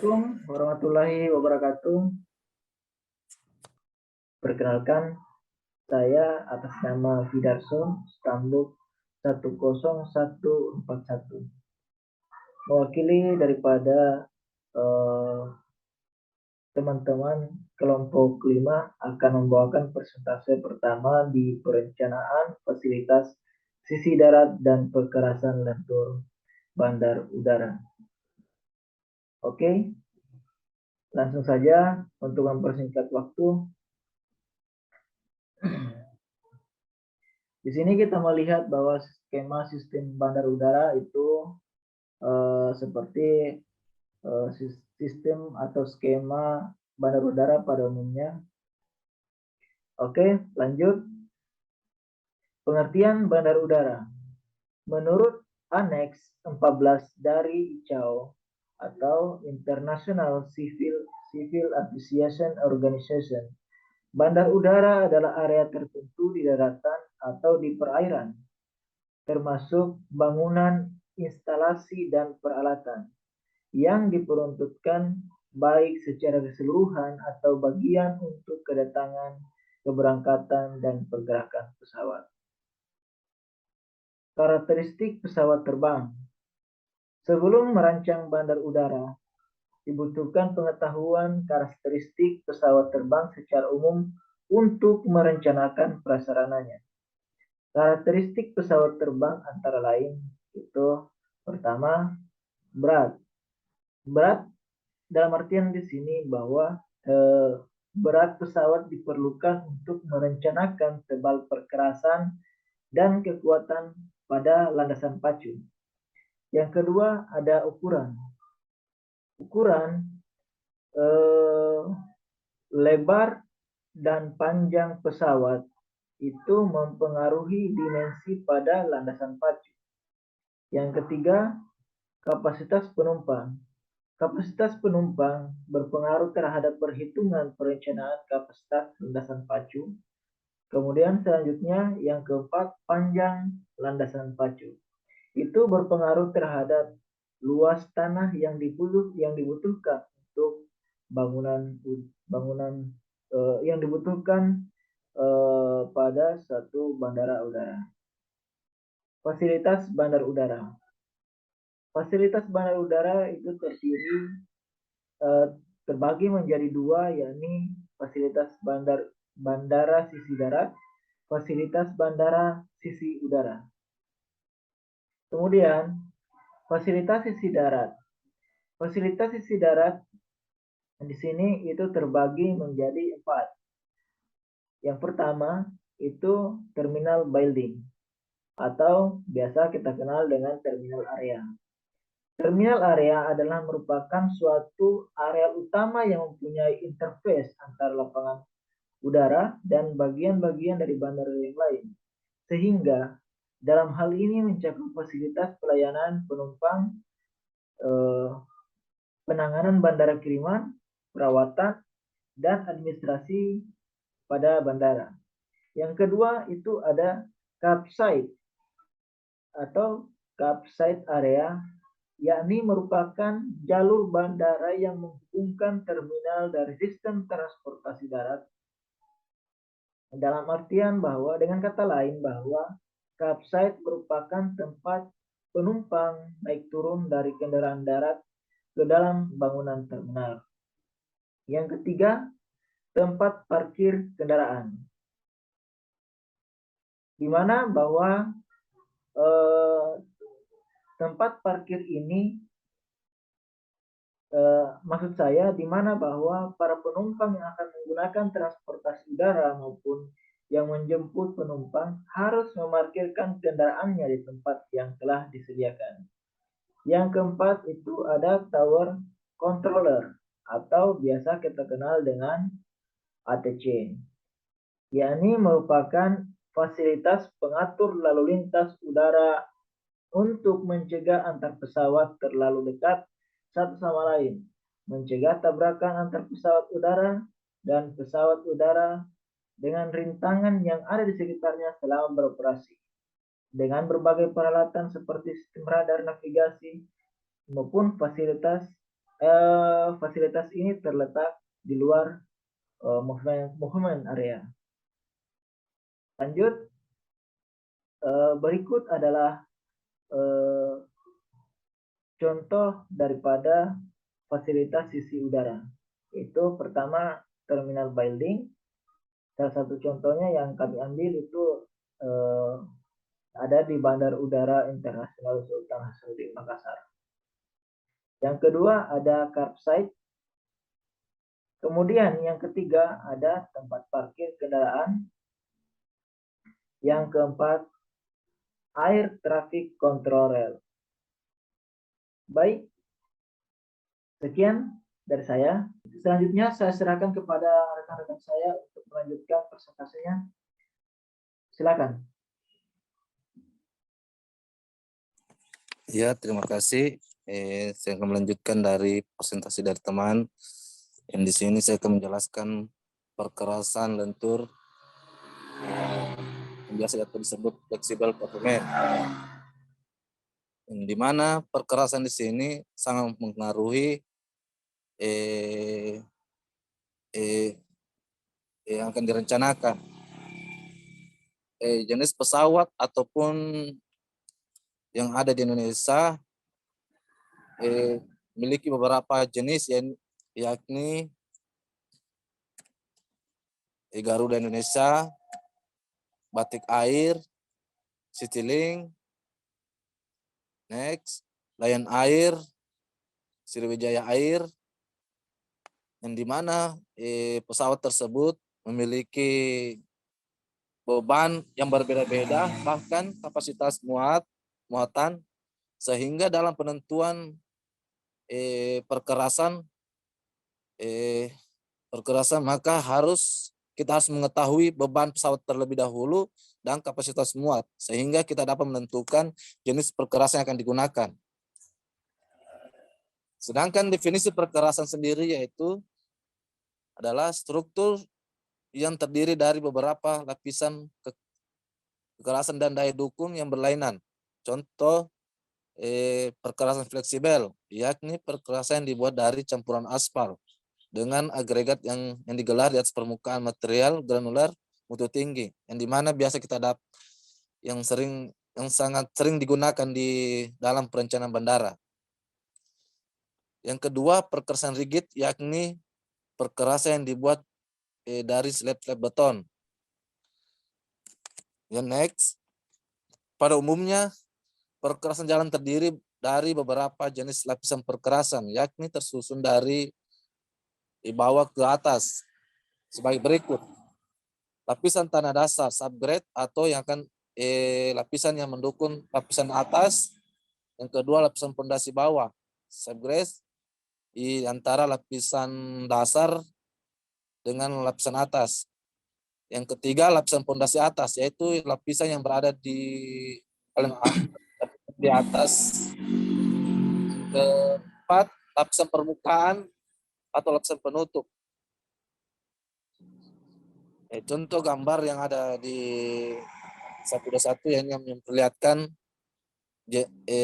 Assalamualaikum warahmatullahi wabarakatuh. Perkenalkan, saya atas nama Fidarso, Stambuk 10141. Mewakili daripada teman-teman kelompok 5 akan membawakan presentasi pertama di perencanaan fasilitas sisi darat dan perkerasan lentur bandar udara. Oke, langsung saja untuk mempersingkat waktu. Di sini kita melihat bahwa skema sistem bandar udara itu seperti sistem atau skema bandar udara pada umumnya. Oke, lanjut. Pengertian bandar udara. Menurut Aneks 14 dari ICAO atau International Civil Aviation Organization, bandar udara adalah area tertentu di daratan atau di perairan, termasuk bangunan, instalasi, dan peralatan yang diperuntukkan baik secara keseluruhan atau bagian untuk kedatangan, keberangkatan, dan pergerakan pesawat. Karakteristik pesawat terbang. Sebelum merancang bandar udara, dibutuhkan pengetahuan karakteristik pesawat terbang secara umum untuk merencanakan prasarananya. Karakteristik pesawat terbang antara lain itu pertama, berat. Berat dalam artian di sini bahwa berat pesawat diperlukan untuk merencanakan tebal perkerasan dan kekuatan pada landasan pacu. Yang kedua ada ukuran. Ukuran lebar dan panjang pesawat itu mempengaruhi dimensi pada landasan pacu. Yang ketiga, kapasitas penumpang. Kapasitas penumpang berpengaruh terhadap perhitungan perencanaan kapasitas landasan pacu. Kemudian selanjutnya yang keempat, panjang landasan pacu. Itu berpengaruh terhadap luas tanah yang dibutuhkan untuk bangunan yang dibutuhkan pada satu bandara udara. Fasilitas bandar udara. Fasilitas bandar udara itu terbagi menjadi dua, yakni fasilitas bandara sisi darat, fasilitas bandara sisi udara. Kemudian fasilitas sisi darat. Fasilitas sisi darat di sini itu terbagi menjadi 4. Yang pertama itu terminal building atau biasa kita kenal dengan terminal area. Terminal area adalah merupakan suatu area utama yang mempunyai interface antara lapangan udara dan bagian-bagian dari bandara yang lain. Sehingga dalam hal ini mencakup fasilitas pelayanan penumpang, penanganan bandara kiriman, perawatan, dan administrasi pada bandara. Yang kedua itu ada campsite atau campsite area, yakni merupakan jalur bandara yang menghubungkan terminal dari sistem transportasi darat. Dalam artian bahwa dengan kata lain bahwa campsite merupakan tempat penumpang naik turun dari kendaraan darat ke dalam bangunan terminal. Yang ketiga, tempat parkir kendaraan. Di mana bahwa tempat parkir ini maksud saya di mana bahwa para penumpang yang akan menggunakan transportasi udara maupun yang menjemput penumpang harus memarkirkan kendaraannya di tempat yang telah disediakan. Yang keempat itu ada tower controller atau biasa kita kenal dengan ATC, yakni merupakan fasilitas pengatur lalu lintas udara untuk mencegah antar pesawat terlalu dekat satu sama lain, mencegah tabrakan antar pesawat udara dan pesawat udara dengan rintangan yang ada di sekitarnya selama beroperasi, dengan berbagai peralatan seperti sistem radar navigasi maupun fasilitas Fasilitas ini terletak di luar movement area. Lanjut, berikut adalah contoh daripada fasilitas sisi udara. Itu pertama terminal building. Salah satu contohnya yang kami ambil itu ada di Bandar Udara Internasional Sultan Hasanuddin Makassar. Yang kedua ada campsite. Kemudian yang ketiga ada tempat parkir kendaraan. Yang keempat air traffic control rail. Baik, sekian dari saya. Selanjutnya saya serahkan kepada rekan-rekan saya untuk melanjutkan presentasinya. Silakan. Ya, terima kasih. Saya akan melanjutkan dari presentasi dari teman. Yang di sini saya akan menjelaskan perkerasan lentur yang biasa disebut fleksibel performance. Di mana perkerasan di sini sangat mempengaruhi yang akan direncanakan. Jenis pesawat ataupun yang ada di Indonesia memiliki beberapa jenis yakni Garuda Indonesia, Batik Air, Citylink, Next, Lion Air, Sriwijaya Air, yang dimana pesawat tersebut memiliki beban yang berbeda-beda, bahkan kapasitas muatan, sehingga dalam penentuan perkerasan maka kita harus mengetahui beban pesawat terlebih dahulu dan kapasitas muat, sehingga kita dapat menentukan jenis perkerasan yang akan digunakan. Sedangkan definisi perkerasan sendiri yaitu adalah struktur yang terdiri dari beberapa lapisan kekerasan dan daya dukung yang berlainan. Contoh perkerasan fleksibel, yakni perkerasan yang dibuat dari campuran aspal dengan agregat yang digelar di atas permukaan material granular mutu tinggi, yang dimana biasa kita yang sangat sering digunakan di dalam perencanaan bandara. Yang kedua, perkerasan rigid, yakni perkerasan yang dibuat dari slab-slab beton. Yang next, pada umumnya perkerasan jalan terdiri dari beberapa jenis lapisan perkerasan, yakni tersusun dari bawah ke atas sebagai berikut. Lapisan tanah dasar subgrade atau yang akan lapisan yang mendukung lapisan atas. Yang kedua, lapisan pondasi bawah subgrade di antara lapisan dasar dengan lapisan atas. Yang ketiga, lapisan pondasi atas, yaitu lapisan yang berada di paling di atas. Keempat, lapisan permukaan atau lapisan penutup. Contoh gambar yang ada di 121 yang memperlihatkan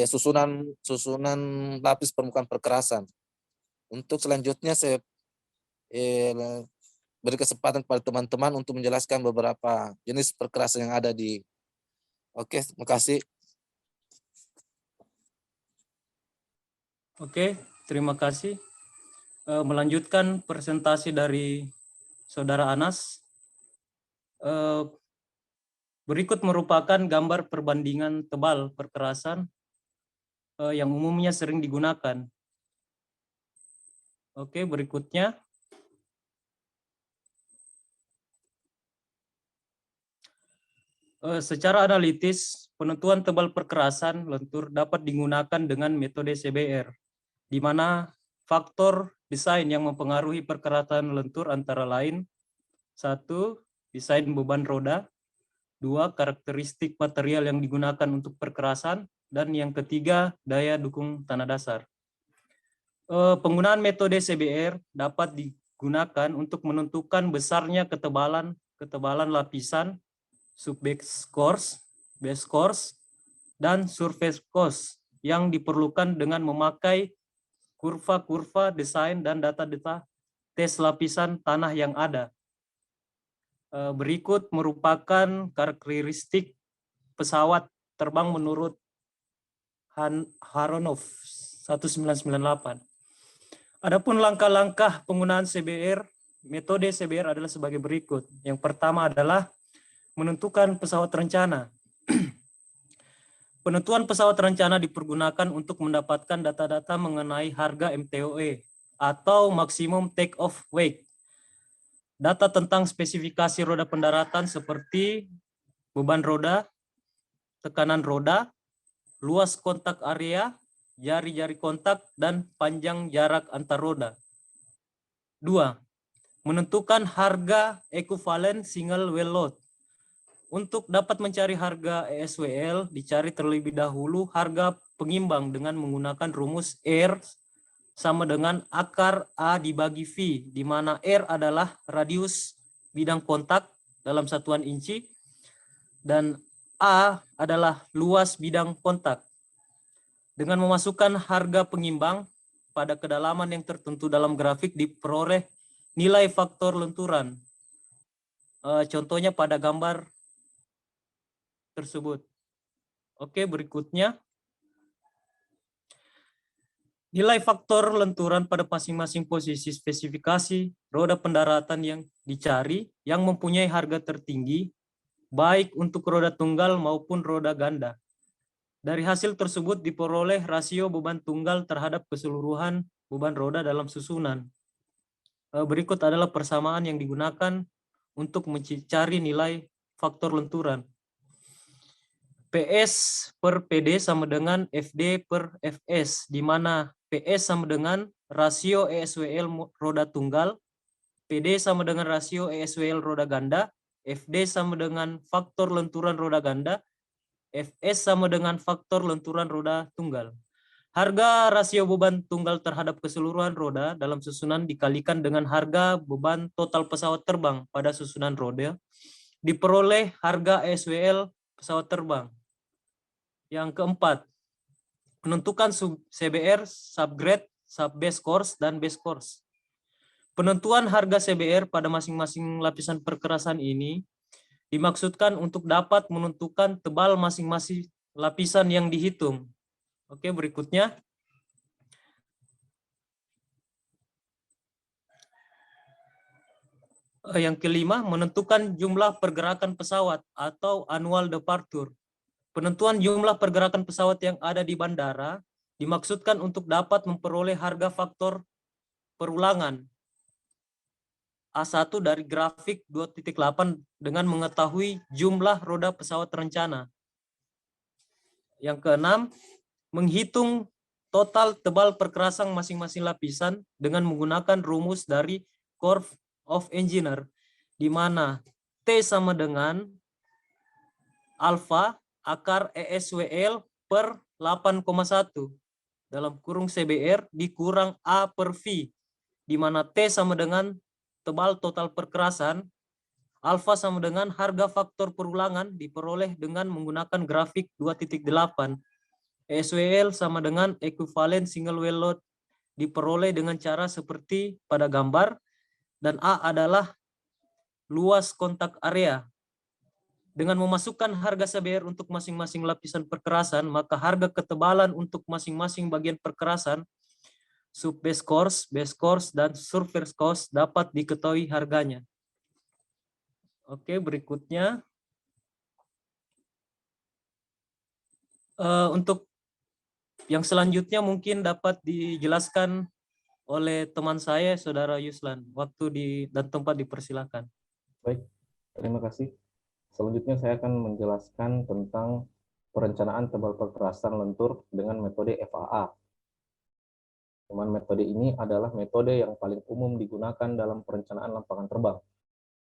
susunan lapis permukaan perkerasan. Untuk selanjutnya saya beri kesempatan kepada teman-teman untuk menjelaskan beberapa jenis perkerasan yang ada di. Oke, terima kasih. Oke, terima kasih. Melanjutkan presentasi dari Saudara Anas. Berikut merupakan gambar perbandingan tebal perkerasan yang umumnya sering digunakan. Oke, berikutnya. Secara analitis, penentuan tebal perkerasan lentur dapat digunakan dengan metode CBR, di mana faktor desain yang mempengaruhi perkerasan lentur antara lain: 1. Desain beban roda, 2. Karakteristik material yang digunakan untuk perkerasan, dan yang ketiga, daya dukung tanah dasar. Penggunaan metode CBR dapat digunakan untuk menentukan besarnya ketebalan lapisan subbase course, base course, dan surface course yang diperlukan dengan memakai kurva-kurva, desain, dan data-data tes lapisan tanah yang ada. Berikut merupakan karakteristik pesawat terbang menurut Haronov 1998. Adapun langkah-langkah penggunaan CBR, metode CBR adalah sebagai berikut. Yang pertama adalah menentukan pesawat rencana. Penentuan pesawat rencana dipergunakan untuk mendapatkan data-data mengenai harga MTOE atau maksimum take off weight. Data tentang spesifikasi roda pendaratan seperti beban roda, tekanan roda, luas kontak area, jari-jari kontak, dan panjang jarak antar roda. 2. Menentukan harga ekuivalen single well load. Untuk dapat mencari harga ESWL, dicari terlebih dahulu harga pengimbang dengan menggunakan rumus R sama dengan akar A dibagi V, di mana R adalah radius bidang kontak dalam satuan inci, dan A adalah luas bidang kontak. Dengan memasukkan harga pengimbang pada kedalaman yang tertentu dalam grafik, diperoleh nilai faktor lenturan. Contohnya pada gambar tersebut. Oke, berikutnya. Nilai faktor lenturan pada masing-masing posisi spesifikasi roda pendaratan yang dicari yang mempunyai harga tertinggi, baik untuk roda tunggal maupun roda ganda. Dari hasil tersebut diperoleh rasio beban tunggal terhadap keseluruhan beban roda dalam susunan. Berikut adalah persamaan yang digunakan untuk mencari nilai faktor lenturan. PS per PD sama dengan FD per FS, di mana PS sama dengan rasio ESWL roda tunggal, PD sama dengan rasio ESWL roda ganda, FD sama dengan faktor lenturan roda ganda, FS sama dengan faktor lenturan roda tunggal. Harga rasio beban tunggal terhadap keseluruhan roda dalam susunan dikalikan dengan harga beban total pesawat terbang pada susunan roda, diperoleh harga ESWL pesawat terbang. Yang keempat, menentukan CBR, subgrade, subbase course, dan base course. Penentuan harga CBR pada masing-masing lapisan perkerasan ini dimaksudkan untuk dapat menentukan tebal masing-masing lapisan yang dihitung. Oke, berikutnya. Yang kelima, menentukan jumlah pergerakan pesawat atau annual departure. Penentuan jumlah pergerakan pesawat yang ada di bandara dimaksudkan untuk dapat memperoleh harga faktor perulangan A1 dari grafik 2.8 dengan mengetahui jumlah roda pesawat rencana. Yang keenam, menghitung total tebal perkerasan masing-masing lapisan dengan menggunakan rumus dari Curve of Engineer, di mana T sama dengan alfa akar ESWL per 8,1 dalam kurung CBR dikurang A per V, di mana T sama dengan tebal total perkerasan, alfa sama dengan harga faktor perulangan diperoleh dengan menggunakan grafik 2.8. ESWL sama dengan equivalent single well load diperoleh dengan cara seperti pada gambar, dan A adalah luas kontak area. Dengan memasukkan harga CBR untuk masing-masing lapisan perkerasan, maka harga ketebalan untuk masing-masing bagian perkerasan, subbase course, dan surface course dapat diketahui harganya. Oke, berikutnya. Untuk yang selanjutnya mungkin dapat dijelaskan oleh teman saya, Saudara Yuslan. Waktu dan tempat dipersilakan. Baik, terima kasih. Selanjutnya saya akan menjelaskan tentang perencanaan tebal perkerasan lentur dengan metode FAA. Metode ini adalah metode yang paling umum digunakan dalam perencanaan lapangan terbang.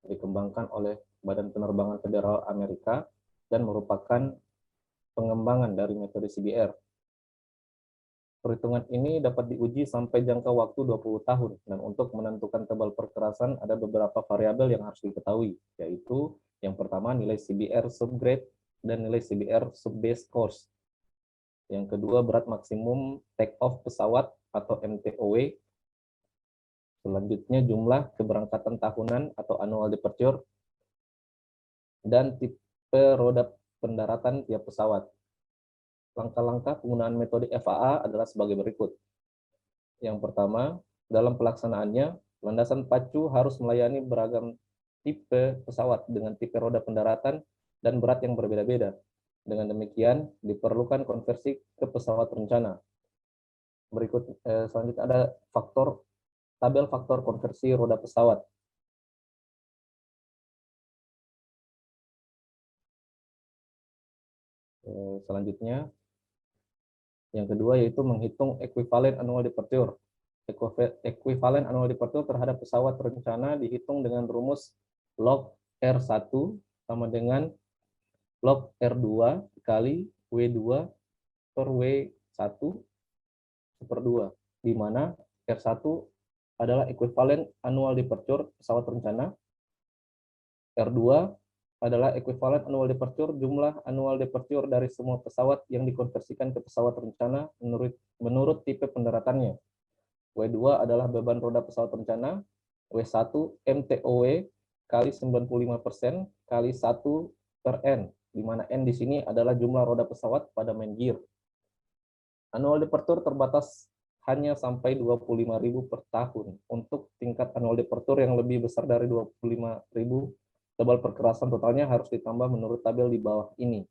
Dikembangkan oleh Badan Penerbangan Federal Amerika dan merupakan pengembangan dari metode CBR. Perhitungan ini dapat diuji sampai jangka waktu 20 tahun, dan untuk menentukan tebal perkerasan ada beberapa variabel yang harus diketahui, yaitu yang pertama nilai CBR subgrade dan nilai CBR subbase course. Yang kedua berat maksimum take off pesawat atau MTOW. Selanjutnya jumlah keberangkatan tahunan atau annual departure, dan tipe roda pendaratan tiap pesawat. Langkah-langkah penggunaan metode FAA adalah sebagai berikut. Yang pertama, dalam pelaksanaannya, landasan pacu harus melayani beragam tipe pesawat dengan tipe roda pendaratan dan berat yang berbeda-beda. Dengan demikian, diperlukan konversi ke pesawat rencana. Selanjutnya ada tabel faktor konversi roda pesawat. Selanjutnya, yang kedua yaitu menghitung ekuivalen annual departure. Ekuivalen annual departure terhadap pesawat rencana dihitung dengan rumus log R1 sama dengan log R2 kali W2 per W1 per 2, di mana R1 adalah ekuivalen annual departure pesawat rencana, R2 adalah ekuivalen annual departure jumlah annual departure dari semua pesawat yang dikonversikan ke pesawat rencana menurut tipe pendaratannya. W2 adalah beban roda pesawat rencana, W1 MTOW kali 95% kali 1 per N, di mana N di sini adalah jumlah roda pesawat pada main gear. Annual departure terbatas hanya sampai 25.000 per tahun. Untuk tingkat annual departure yang lebih besar dari 25.000, tebal perkerasan totalnya harus ditambah menurut tabel di bawah ini,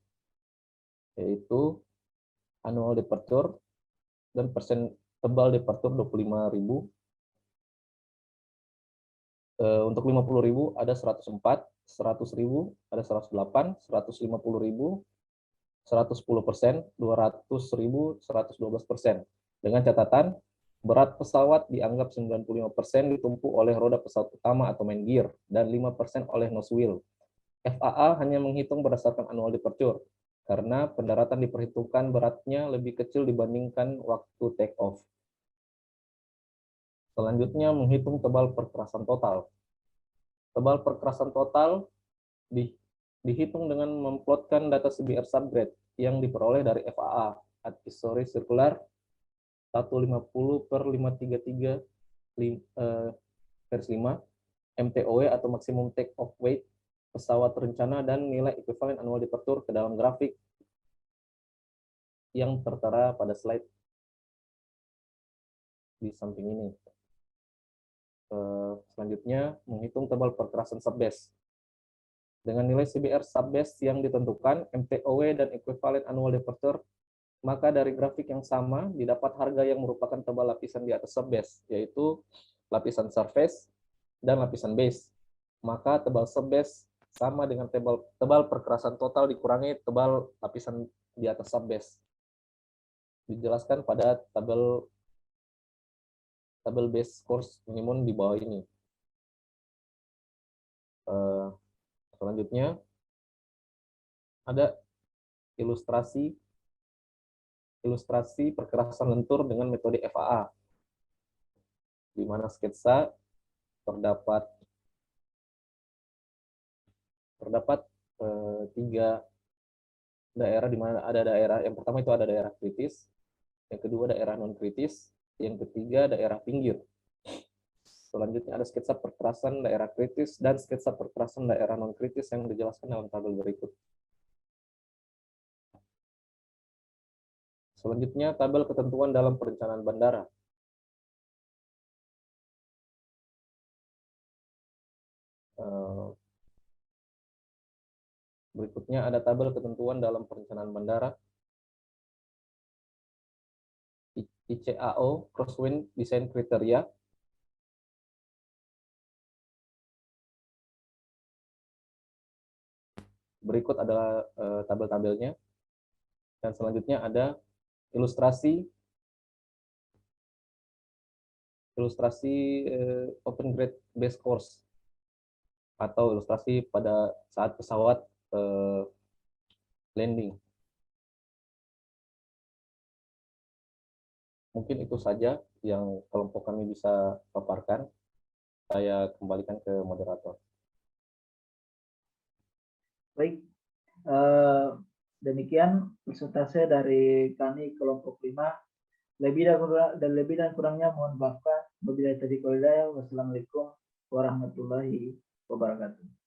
yaitu annual departure dan persen tebal departure 25.000. Untuk 50.000 ada 104, 100.000 ada 108, 150.000 110%, 200.000 112%. Dengan catatan, berat pesawat dianggap 95% ditumpu oleh roda pesawat utama atau main gear, dan 5% oleh nose wheel. FAA hanya menghitung berdasarkan annual departure, karena pendaratan diperhitungkan beratnya lebih kecil dibandingkan waktu take off. Selanjutnya, menghitung tebal perkerasan total. Tebal perkerasan total dihitung dengan memplotkan data CBR subgrade yang diperoleh dari FAA Advisory Circular 150/533 versi 5, MTOW atau Maximum Take Off Weight pesawat rencana, dan nilai ekuivalen annual departure ke dalam grafik yang tertera pada slide di samping ini. Selanjutnya, menghitung tebal perkerasan subbase. Dengan nilai CBR subbase yang ditentukan, MTOW dan ekuivalen annual departure, maka dari grafik yang sama didapat harga yang merupakan tebal lapisan di atas subbase, yaitu lapisan surface dan lapisan base. Maka tebal subbase sama dengan tebal perkerasan total dikurangi tebal lapisan di atas subbase. Dijelaskan pada tabel base course minimum di bawah ini. Selanjutnya ada ilustrasi perkerasan lentur dengan metode FAA, di mana sketsa terdapat 3 daerah, di mana ada daerah yang pertama itu ada daerah kritis, yang kedua daerah non kritis, yang ketiga daerah pinggir. Selanjutnya ada sketsa perkerasan daerah kritis dan sketsa perkerasan daerah non kritis yang dijelaskan dalam tabel berikut. Selanjutnya tabel ketentuan dalam perencanaan bandara. Berikutnya ada tabel ketentuan dalam perencanaan bandara. ICAO Crosswind Design Criteria. Berikut adalah tabel-tabelnya. Dan selanjutnya ada ilustrasi open grade base course atau ilustrasi pada saat pesawat landing. Mungkin itu saja yang kelompok kami bisa paparkan. Saya kembalikan ke moderator. Baik, demikian presentasi dari kami kelompok 5 Lebih dan kurangnya mohon maafkan. Wabillahi taufiq wal hidayah. Wassalamualaikum warahmatullahi wabarakatuh.